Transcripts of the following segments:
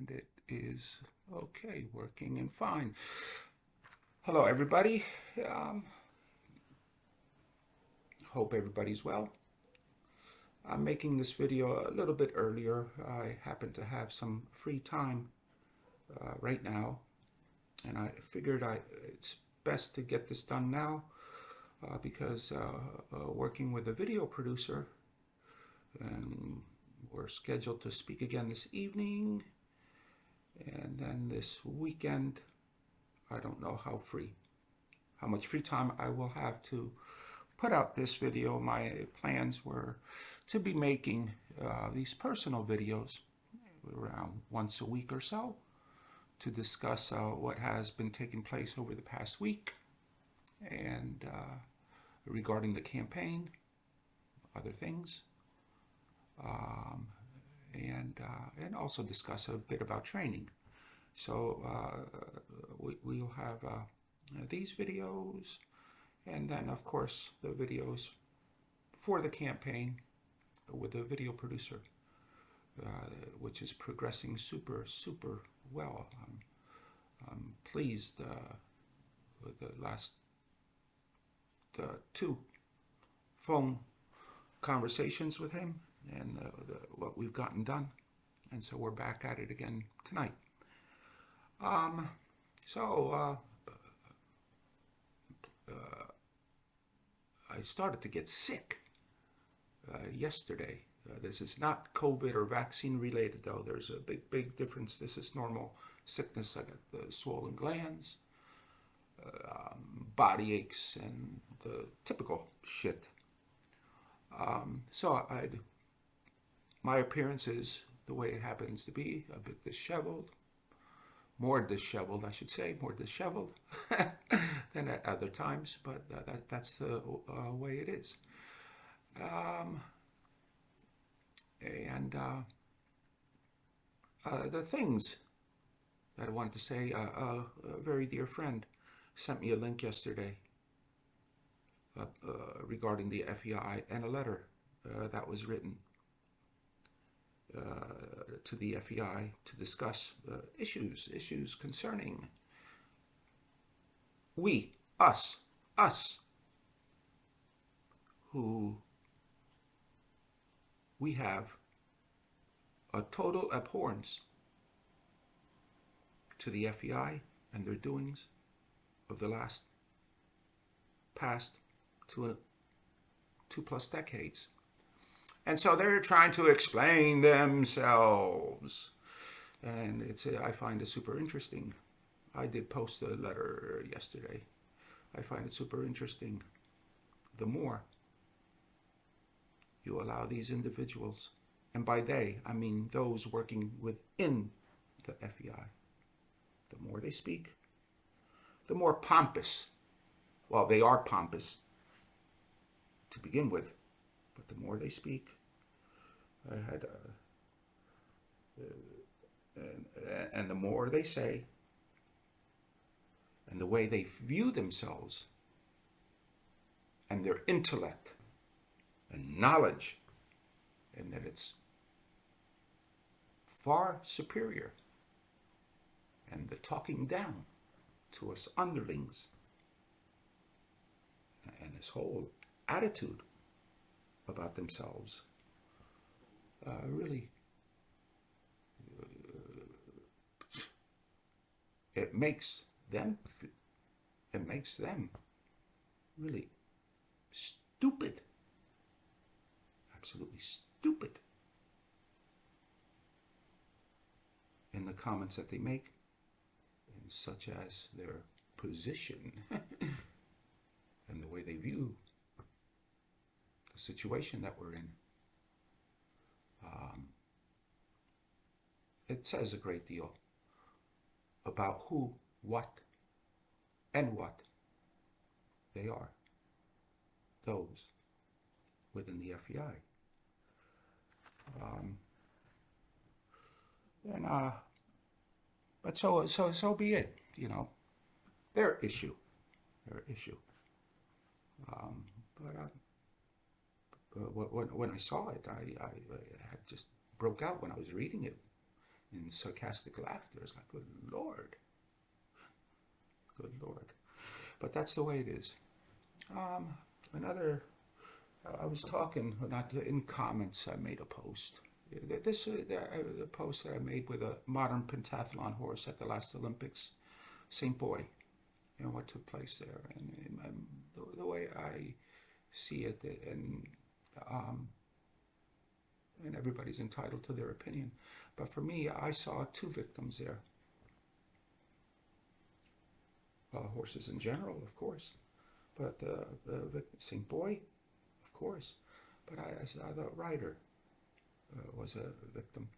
and it is okay, working and fine. Hello, everybody. Hope everybody's well. I'm making this video a little bit earlier. I happen to have some free time right now, and I figured it's best to get this done now because working with a video producer, and we're scheduled to speak again this evening, and then this weekend, I don't know how much free time I will have to put out this video. My plans were to be making these personal videos around once a week or so to discuss what has been taking place over the past week and regarding the campaign, other things, and also discuss a bit about training. So we'll have these videos, and then of course the videos for the campaign with the video producer, which is progressing super well. I'm pleased with the last two phone conversations with him and what we've gotten done, and so we're back at it again tonight. I started to get sick yesterday. This is not COVID or vaccine related, though. There's a big difference. This is normal sickness. I got the swollen glands, body aches, and the typical shit. My appearance is the way it happens to be, a bit disheveled. More disheveled than at other times, but that's the way it is. The things that I wanted to say, a very dear friend sent me a link yesterday regarding the FEI and a letter that was written to the FEI to discuss issues concerning us, who we have a total abhorrence to the FEI and their doings of the past 2+ decades. And so they're trying to explain themselves. And I find it super interesting. I did post a letter yesterday. I find it super interesting. The more you allow these individuals, and by they, I mean those working within the FEI, the more they speak, the more pompous. Well, they are pompous to begin with, but the more they speak, I had, and the more they say, and the way they view themselves, and their intellect, and knowledge, and that it's far superior, and the talking down to us underlings, and this whole attitude about themselves really it makes them really stupid, absolutely stupid in the comments that they make, and such as their position and the way they view the situation that we're in. It says a great deal about who, what they are, those within the FEI. But so be it. Their issue. But when I saw it, I had just broke out when I was reading it. in sarcastic laughter. It's like, good Lord. Good Lord. But that's the way it is. I was talking, not in comments, I made a post. The post that I made with a modern pentathlon horse at the last Olympics, St. Boy, what took place there. And the way I see it, and everybody's entitled to their opinion. But for me, I saw two victims there. Horses in general, of course, but St. Boy, of course. But I saw the rider was a victim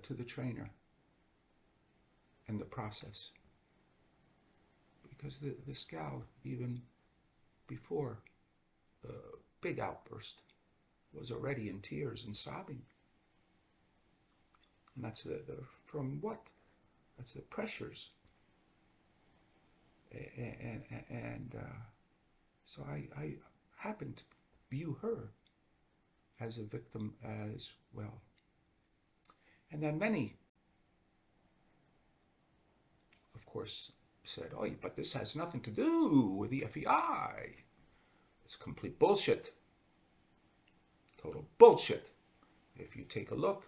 to the trainer and the process. Because this gal, even before the big outburst, was already in tears and sobbing. And that's from what? That's the pressures. And so I happen to view her as a victim as well. And then many, of course, said, oh, but this has nothing to do with the FEI. It's complete bullshit. Total bullshit. If you take a look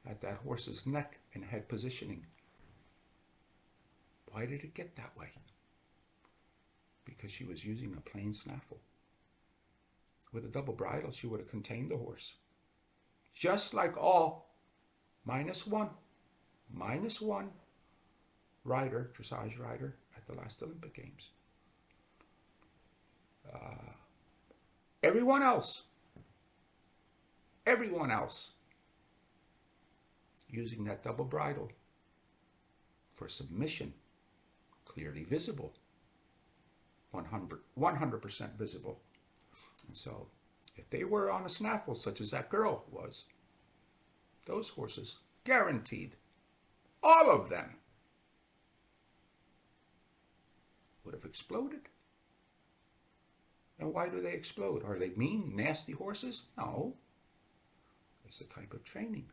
at that horse's neck and head positioning, why did it get that way? Because she was using a plain snaffle. With a double bridle, she would have contained the horse. Just like all minus one rider, dressage rider at the last Olympic Games. Everyone else using that double bridle for submission, clearly visible. 100% visible. And so, if they were on a snaffle, such as that girl was, those horses, guaranteed, all of them, would have exploded. And why do they explode? Are they mean, nasty horses? No. It's a type of training.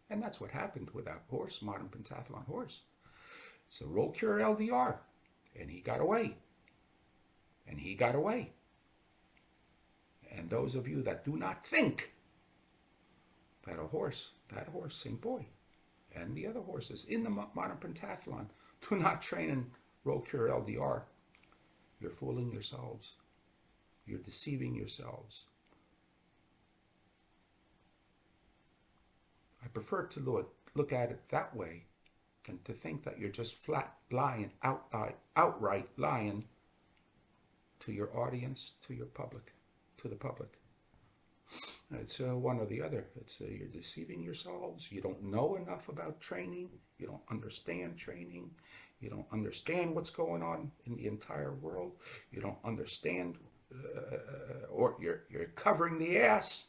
And that's what happened with that horse, modern pentathlon horse. It's a roll cure LDR. And he got away. And he got away. And those of you that do not think that that horse, St. Boy, and the other horses in the modern pentathlon do not train in roll cure LDR, you're fooling yourselves. You're deceiving yourselves. I prefer to look at it that way than to think that you're just flat lying, outright lying to your audience, to your public, to the public. It's one or the other. It's you're deceiving yourselves. You don't know enough about training. You don't understand training. You don't understand what's going on in the entire world. You don't understand, or you're covering the ass.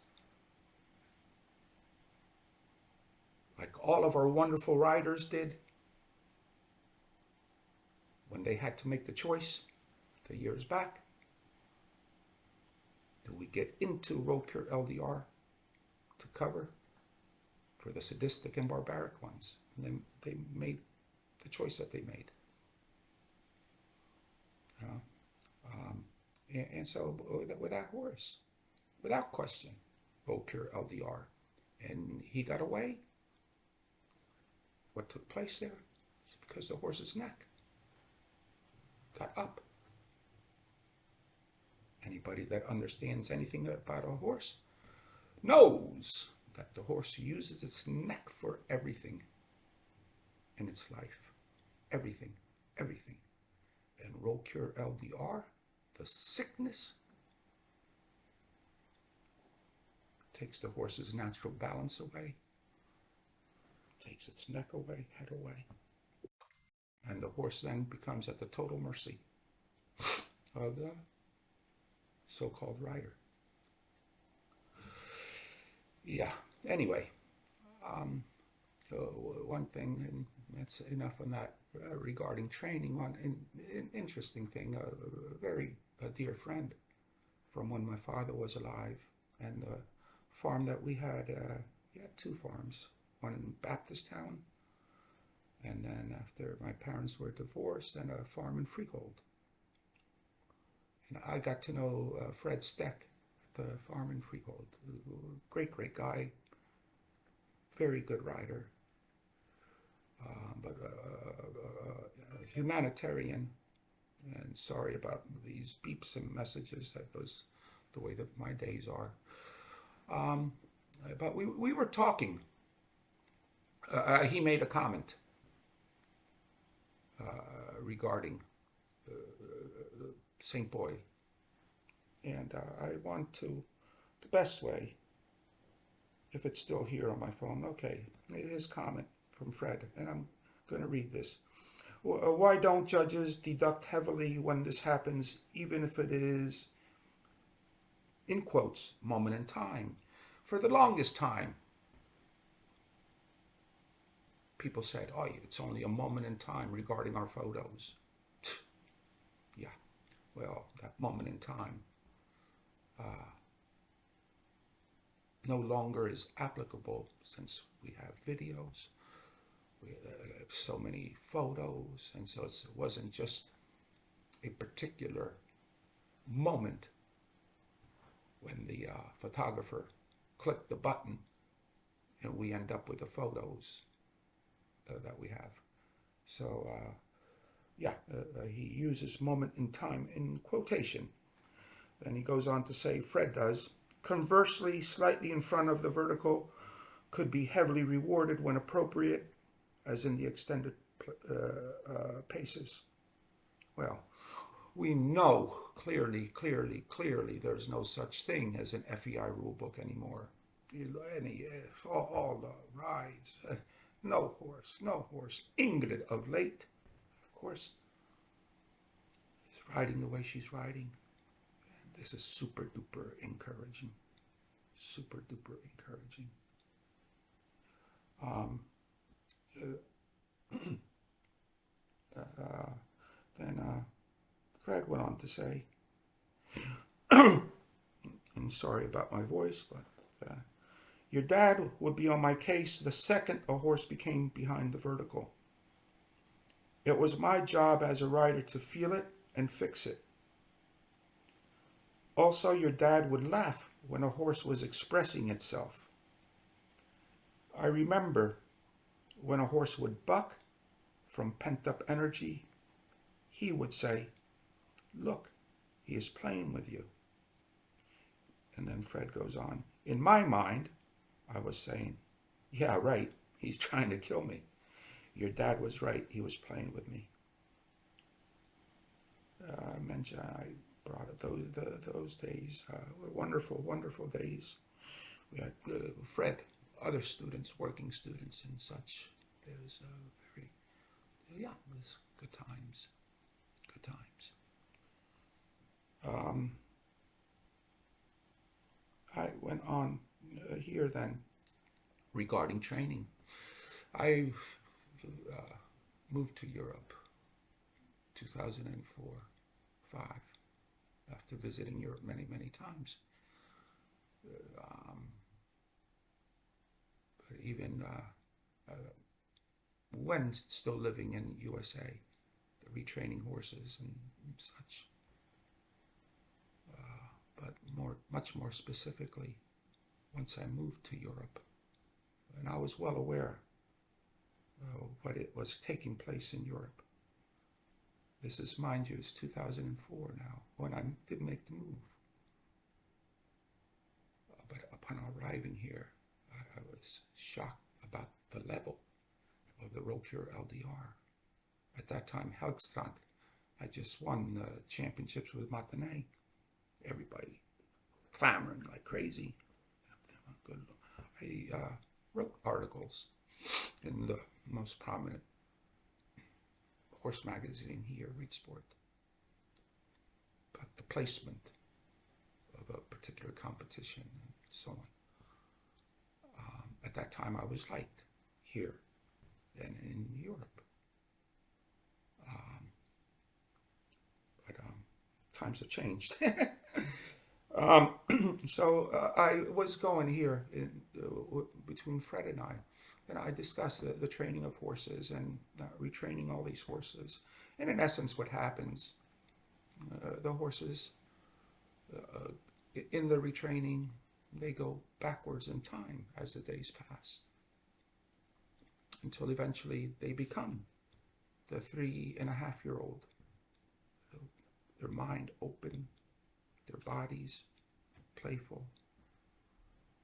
Like all of our wonderful riders did when they had to make the choice the years back. Do we get into roll cure LDR to cover for the sadistic and barbaric ones? And then they made the choice that they made. And so with that horse, without question, roll cure LDR. And he got away. What took place there? It's because the horse's neck got up. Anybody that understands anything about a horse knows that the horse uses its neck for everything in its life. Everything, everything. And roll cure LDR, the sickness, takes the horse's natural balance away, takes its neck away, head away. And the horse then becomes at the total mercy of the so-called rider. Yeah, anyway, one thing, and that's enough on that, regarding training. An interesting thing, a very dear friend from when my father was alive, and the farm that we had two farms. one in Baptist-town, and then after my parents were divorced, then a farm in Freehold. And I got to know Fred Steck at the farm in Freehold. Great, great guy, very good rider, but humanitarian. And sorry about these beeps and messages. That was the way that my days are. But we were talking. He made a comment regarding St. Boy. And I want to, the best way, if it's still here on my phone, okay, his comment from Fred, and I'm going to read this. Why don't judges deduct heavily when this happens, even if it is, in quotes, moment in time? For the longest time, people said, oh, it's only a moment in time regarding our photos. Yeah, well, that moment in time no longer is applicable since we have videos. We have so many photos, and so it wasn't just a particular moment when the photographer clicked the button and we end up with the photos that we have. So he uses moment in time in quotation. Then he goes on to say, Fred does, conversely, slightly in front of the vertical could be heavily rewarded when appropriate, as in the extended paces. Well, we know clearly, there's no such thing as an FEI rulebook anymore. All the rides, no horse. Ingrid of late, of course, is riding the way she's riding. And this is super duper encouraging. Then Fred went on to say, I'm sorry about my voice, but your dad would be on my case the second a horse became behind the vertical. It was my job as a rider to feel it and fix it. Also, your dad would laugh when a horse was expressing itself. I remember when a horse would buck from pent-up energy, he would say, look, he is playing with you. And then Fred goes on, in my mind, I was saying, yeah, right, he's trying to kill me. Your dad was right, he was playing with me. I mentioned, I brought up those days, were wonderful days. We had Fred, other students, working students and such. It was it was good times. I went on here then regarding training. I moved to Europe 2004-05 after visiting Europe many times. But even when still living in USA, retraining horses and such. But much more specifically, once I moved to Europe, and I was well aware of what it was taking place in Europe. This is, mind you, it's 2004 now, when I did make the move. But upon arriving here, I was shocked about the level of the Rocure LDR. At that time, Helgstrand had just won the championships with Martinet. Everybody clamoring like crazy. I wrote articles in the most prominent horse magazine here, Reed Sport, about the placement of a particular competition and so on. At that time, I was liked here and in Europe. But times have changed. So I was going here between Fred and I. I discuss the training of horses and retraining all these horses. And in essence, what happens, the horses, in the retraining, they go backwards in time as the days pass, until eventually they become the 3.5-year-old. Their mind open, their bodies playful.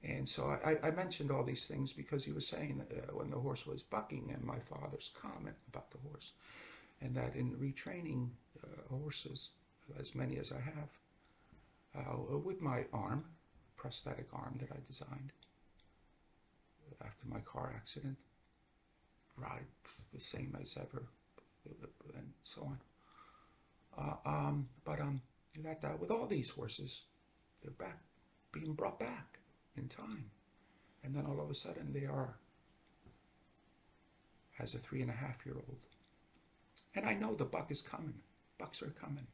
And so I mentioned all these things because he was saying when the horse was bucking, and my father's comment about the horse, and that in retraining horses, as many as I have, with my arm, prosthetic arm that I designed after my car accident, ride the same as ever, and so on. That with all these horses, they're being brought back in time, and then all of a sudden they are as a 3.5-year-old. And I know the buck is coming. Bucks are coming,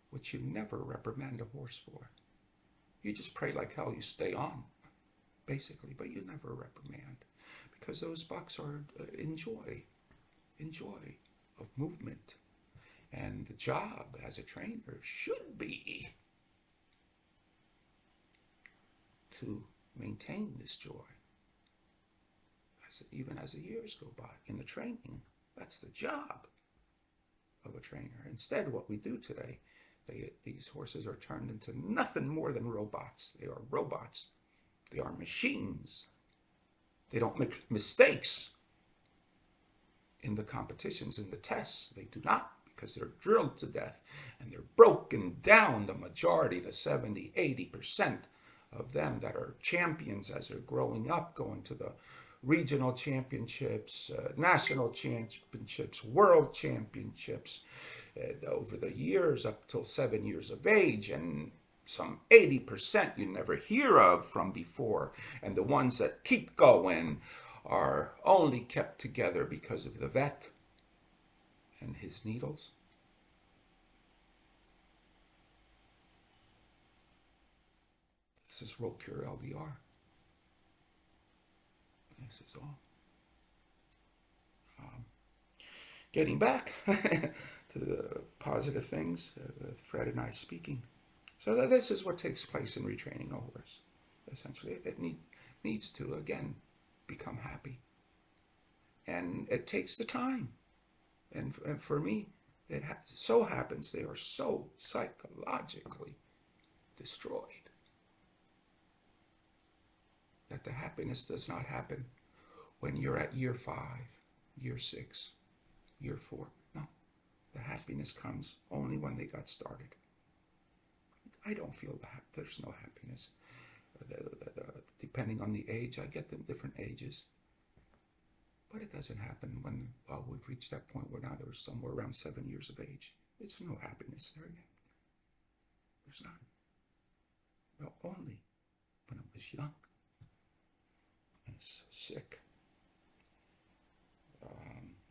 which you never reprimand a horse for. You just pray like hell you stay on, basically, but you never reprimand, because those bucks are in joy of movement. And the job as a trainer should be to maintain this joy, even as the years go by. In the training, that's the job of a trainer. Instead, what we do today, these horses are turned into nothing more than robots. They are robots. They are machines. They don't make mistakes in the competitions, in the tests. They do not, because they're drilled to death, and they're broken down, the majority, the 70, 80% of them that are champions as they're growing up, going to the regional championships, national championships, world championships, over the years up till 7 years of age, and some 80% you never hear of from before. And the ones that keep going are only kept together because of the vet and his needles. This is Rocure LDR. This is all. Getting back to the positive things, Fred and I speaking. So this is what takes place in retraining a horse. Essentially, it needs to, again, become happy. And it takes the time. And for me, it so happens they are so psychologically destroyed that the happiness does not happen when you're at year 5, year 6, year 4. No, the happiness comes only when they got started. I don't feel that. There's no happiness. Depending on the age, I get them different ages. But it doesn't happen when we've reached that point where now there's somewhere around 7 years of age. There's no happiness there yet. There's none. Well, only when I was young and sick.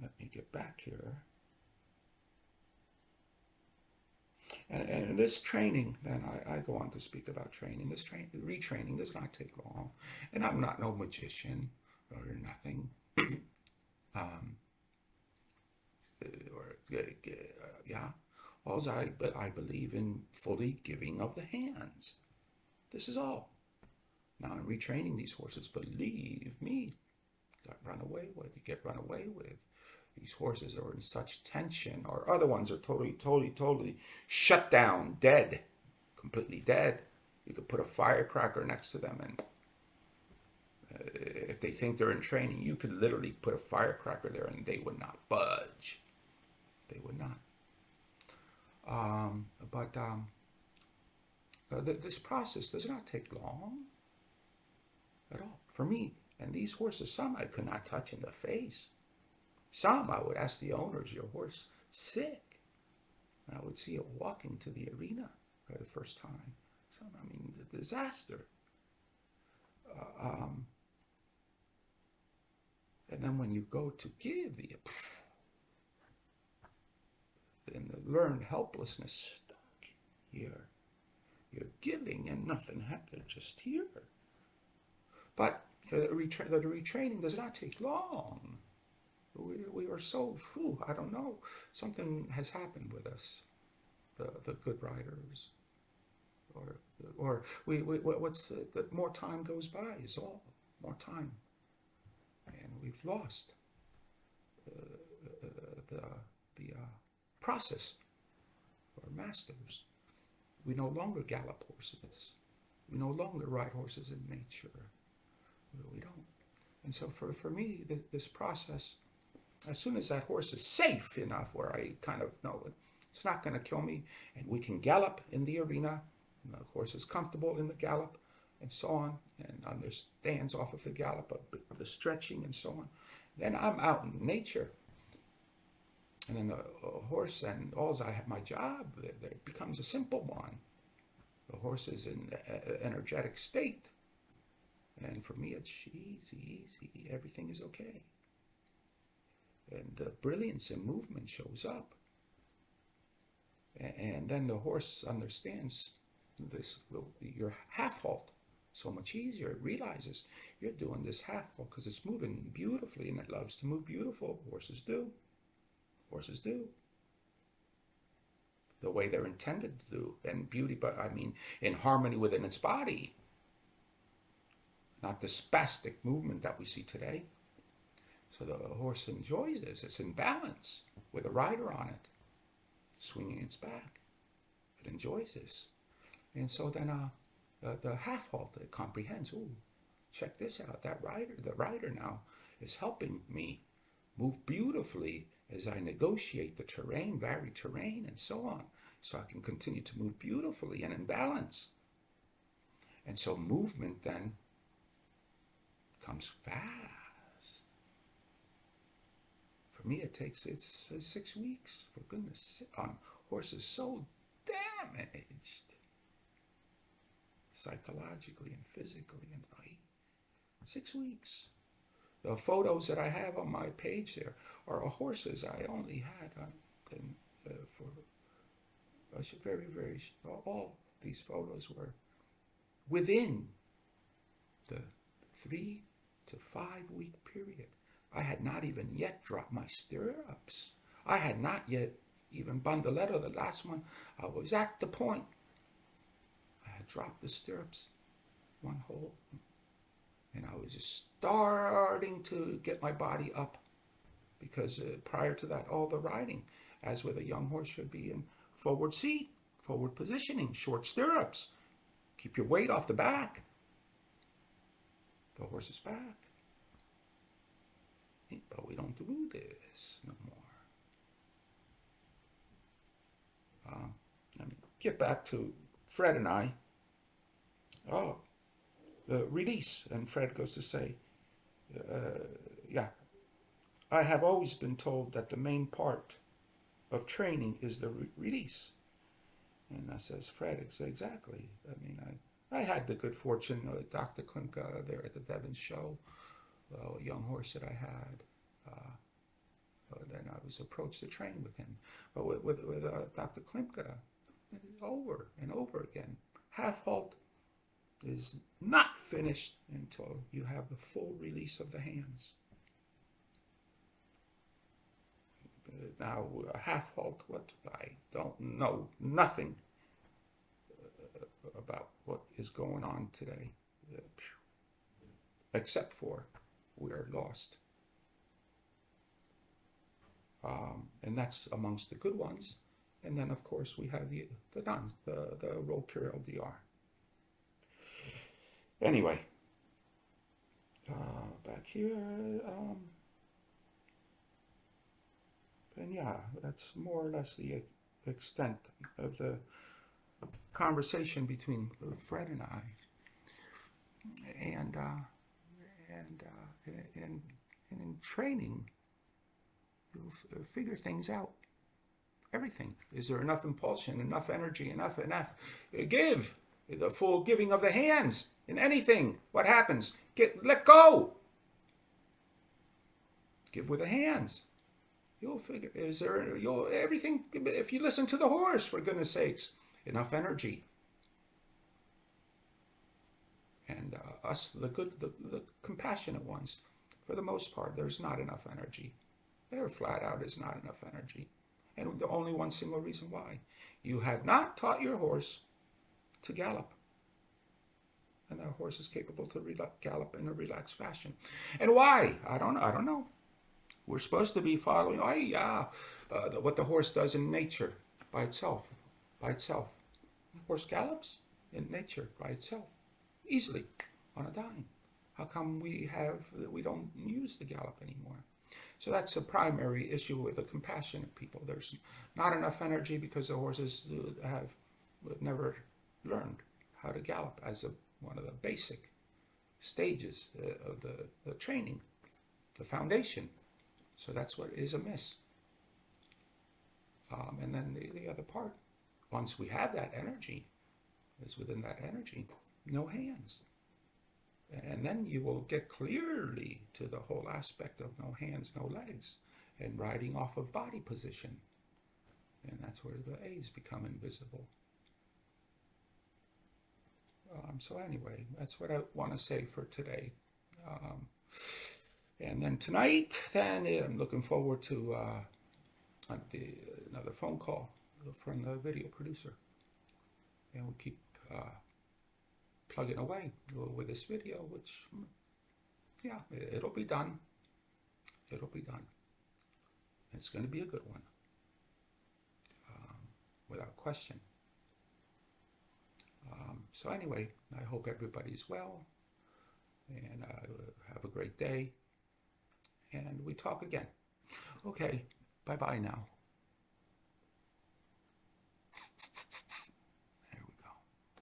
Let me get back here. And this training, then I go on to speak about training. This retraining does not take long. And I'm not no magician or nothing. But I believe in fully giving of the hands. This is all. Now in retraining these horses, believe me, you get run away with. These horses are in such tension, or other ones are totally shut down, dead, completely dead. You could put a firecracker next to them, and if they think they're in training, you could literally put a firecracker there and they would not budge. They would not. This process does not take long at all. For me, and these horses, some I could not touch in the face. Some I would ask the owners, your horse sick? And I would see it walking to the arena for the first time. Some, the disaster. And then when you go to give and the learned helplessness stuck here. You're giving and nothing happened, just here. But The retraining does not take long. We are so, I don't know, something has happened with us, the good riders, or the more time goes by is all, more time, and we've lost the process of our masters. We no longer gallop horses. We no longer ride horses in nature. We don't. And so for me, this process, as soon as that horse is safe enough where I kind of know it's not going to kill me, and we can gallop in the arena, and the horse is comfortable in the gallop, and so on, and understands off of the gallop of the stretching and so on, then I'm out in nature. And then the horse, and I have my job, it becomes a simple one. The horse is in an energetic state. And for me, it's easy. Everything is okay. And the brilliance in movement shows up. And then the horse understands this, your half halt so much easier. It realizes you're doing this half halt because it's moving beautifully, and it loves to move beautiful. Horses do. Horses do. The way they're intended to do. And beauty, but I mean in harmony within its body. Not the spastic movement that we see today. So the horse enjoys this. It's in balance with a rider on it, swinging its back. It enjoys this. And so then the half halt, it comprehends, ooh, check this out. The rider now is helping me move beautifully as I negotiate the terrain, vary terrain, and so on. So I can continue to move beautifully and in balance. And so movement then comes fast. For me, it's 6 weeks, for goodness sake, on horses so damaged, psychologically and physically, and 6 weeks. The photos that I have on my page there are horses I only had all these photos were within the 3 to 5 week period. I had not even yet dropped my stirrups. I had not yet even bandoletto, the last one. I was at the point. I had dropped the stirrups, one hole, and I was just starting to get my body up, because prior to that, all the riding, as with a young horse, should be in forward seat, forward positioning, short stirrups. Keep your weight off the back. The horse is back. But we don't do this no more. Let me get back to Fred and I. The release. And Fred goes to say, I have always been told that the main part of training is the release. And I says, Fred, exactly. I mean, I had the good fortune, Dr. Klimka there at the Devon show, a young horse that I had. Then I was approached to train with him. But with Dr. Klimka, over and over again, half halt is not finished until you have the full release of the hands. Now, a half halt, I don't know nothing about what is going on today, except for we are lost. And that's amongst the good ones. And then, of course, we have the nuns, the Rokir LDR. Anyway, back here, and yeah, that's more or less the extent of the conversation between Fred and I. And in training, you'll figure things out. Everything. Is there enough impulsion, enough energy, enough? Give. The full giving of the hands in anything. What happens? Let go. Give with the hands. You'll figure, everything, if you listen to the horse, for goodness sakes, enough energy. And us, the good, the compassionate ones, for the most part, there's not enough energy. There flat out is not enough energy. And the only one single reason why. You have not taught your horse to gallop. And the horse is capable to gallop in a relaxed fashion. And why? I don't know. We're supposed to be following what the horse does in nature by itself. The horse gallops in nature by itself, easily, on a dime. How come we don't use the gallop anymore? So that's a primary issue with the compassionate people. There's not enough energy because the horses have never learned how to gallop as one of the basic stages of the training, the foundation. So that's what is amiss. And then the other part, once we have that energy, is within that energy, no hands. And then you will get clearly to the whole aspect of no hands, no legs, and riding off of body position. And that's where the A's become invisible. So anyway, that's what I want to say for today. And then tonight, I'm looking forward to another phone call from the video producer. And we'll keep plugging away with this video, which, yeah, it'll be done. It'll be done. It's going to be a good one, without question. So anyway, I hope everybody's well, and have a great day, and we talk again. Okay, bye-bye now.